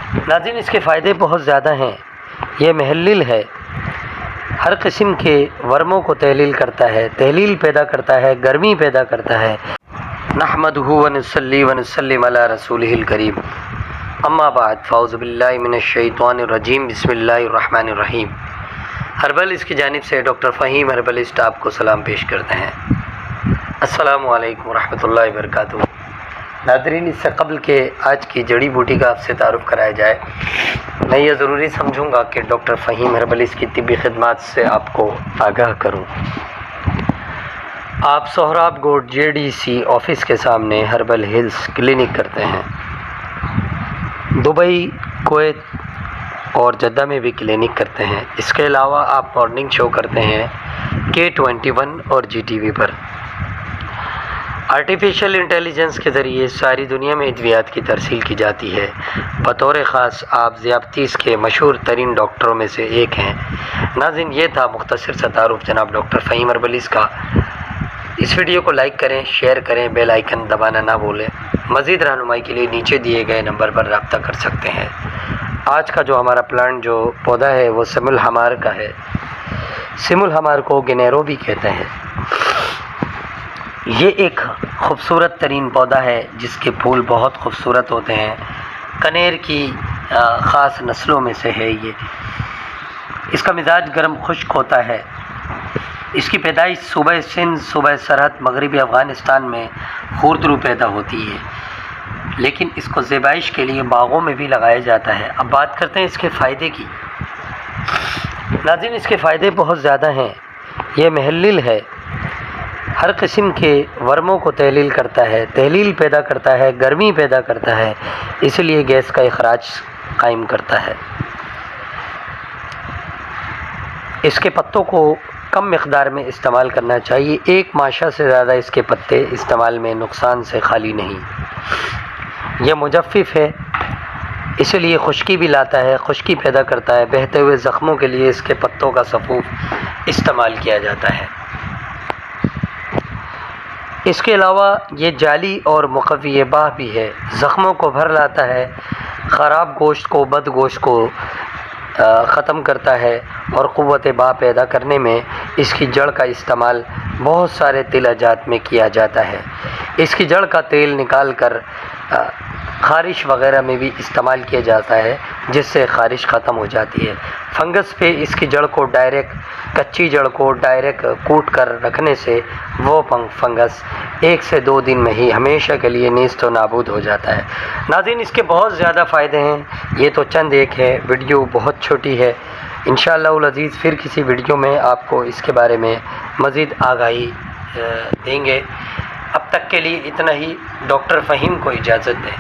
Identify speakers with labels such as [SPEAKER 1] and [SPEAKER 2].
[SPEAKER 1] ناظرین، اس کے فائدے بہت زیادہ ہیں۔ یہ محلل ہے، ہر قسم کے ورموں کو تحلیل کرتا ہے، تحلیل پیدا کرتا ہے، گرمی پیدا کرتا ہے۔ نحمدہ ونصلی ونسلم علی رسولہ الکریم، اما بعد، فاعوذ باللہ من الشیطان الرجیم، بسم اللہ الرحمن الرحیم۔ ہربلسٹ کی جانب سے ڈاکٹر فہیم ہربلسٹ آپ کو سلام پیش کرتے ہیں۔ السلام علیکم ورحمۃ اللہ وبرکاتہ۔ ناظرین، اس سے قبل کہ آج کی جڑی بوٹی کا آپ سے تعارف کرایا جائے، میں یہ ضروری سمجھوں گا کہ ڈاکٹر فہیم ہربلسٹ کی طبی خدمات سے آپ کو آگاہ کروں۔ آپ سہراب گوڈ JDC آفس کے سامنے ہربل ہیلز کلینک کرتے ہیں۔ دبئی، کویت اور جدہ میں بھی کلینک کرتے ہیں۔ اس کے علاوہ آپ مارننگ شو کرتے ہیں K21 اور GTV پر۔ آرٹیفیشل انٹیلیجنس کے ذریعے ساری دنیا میں ادویات کی ترسیل کی جاتی ہے۔ بطور خاص آپ ذیابطیس کے مشہور ترین ڈاکٹروں میں سے ایک ہیں۔ ناظرین، یہ تھا مختصر سا تعارف جناب ڈاکٹر فہیم ہربلسٹ کا۔ اس ویڈیو کو لائک کریں، شیئر کریں، بیل آئیکن دبانا نہ بھولیں۔ مزید رہنمائی کے لیے نیچے دیے گئے نمبر پر رابطہ کر سکتے ہیں۔ آج کا جو ہمارا پلانٹ جو پودا ہے وہ سم الحمار کا ہے۔ سم الحمار کو گنیرو بھی کہتے ہیں۔ یہ ایک خوبصورت ترین پودا ہے جس کے پھول بہت خوبصورت ہوتے ہیں۔ کنیر کی خاص نسلوں میں سے ہے یہ۔ اس کا مزاج گرم خشک ہوتا ہے۔ اس کی پیدائش صوبہ سندھ، صوبہ سرحد، مغربی افغانستان میں خوردرو پیدا ہوتی ہے، لیکن اس کو زیبائش کے لیے باغوں میں بھی لگایا جاتا ہے۔ اب بات کرتے ہیں اس کے فائدے کی۔ ناظرین، اس کے فائدے بہت زیادہ ہیں۔ یہ محلل ہے، ہر قسم کے ورموں کو تحلیل کرتا ہے، تحلیل پیدا کرتا ہے، گرمی پیدا کرتا ہے، اس لیے گیس کا اخراج قائم کرتا ہے۔ اس کے پتوں کو کم مقدار میں استعمال کرنا چاہیے۔ ایک ماشا سے زیادہ اس کے پتے استعمال میں نقصان سے خالی نہیں۔ یہ مجفف ہے، اس لیے خشکی بھی لاتا ہے، خشکی پیدا کرتا ہے۔ بہتے ہوئے زخموں کے لیے اس کے پتوں کا سفوف استعمال کیا جاتا ہے۔ اس کے علاوہ یہ جالی اور مقوی باہ بھی ہے، زخموں کو بھر لاتا ہے، خراب گوشت کو، بد گوشت کو ختم کرتا ہے، اور قوت باہ پیدا کرنے میں اس کی جڑ کا استعمال بہت سارے تیل اجات میں کیا جاتا ہے۔ اس کی جڑ کا تیل نکال کر خارش وغیرہ میں بھی استعمال کیا جاتا ہے، جس سے خارش ختم ہو جاتی ہے۔ فنگس پہ اس کی جڑ کو کچی جڑ کو ڈائریکٹ کوٹ کر رکھنے سے وہ فنگس 1 سے 2 دن میں ہی ہمیشہ کے لیے نیست و نابود ہو جاتا ہے۔ ناظرین، اس کے بہت زیادہ فائدے ہیں، یہ تو چند ایک ہے، ویڈیو بہت چھوٹی ہے۔ انشاءاللہ العزیز پھر کسی ویڈیو میں آپ کو اس کے بارے میں مزید آگاہی دیں گے۔ اب تک کے لیے اتنا ہی۔ ڈاکٹر فہیم کو اجازت دیں۔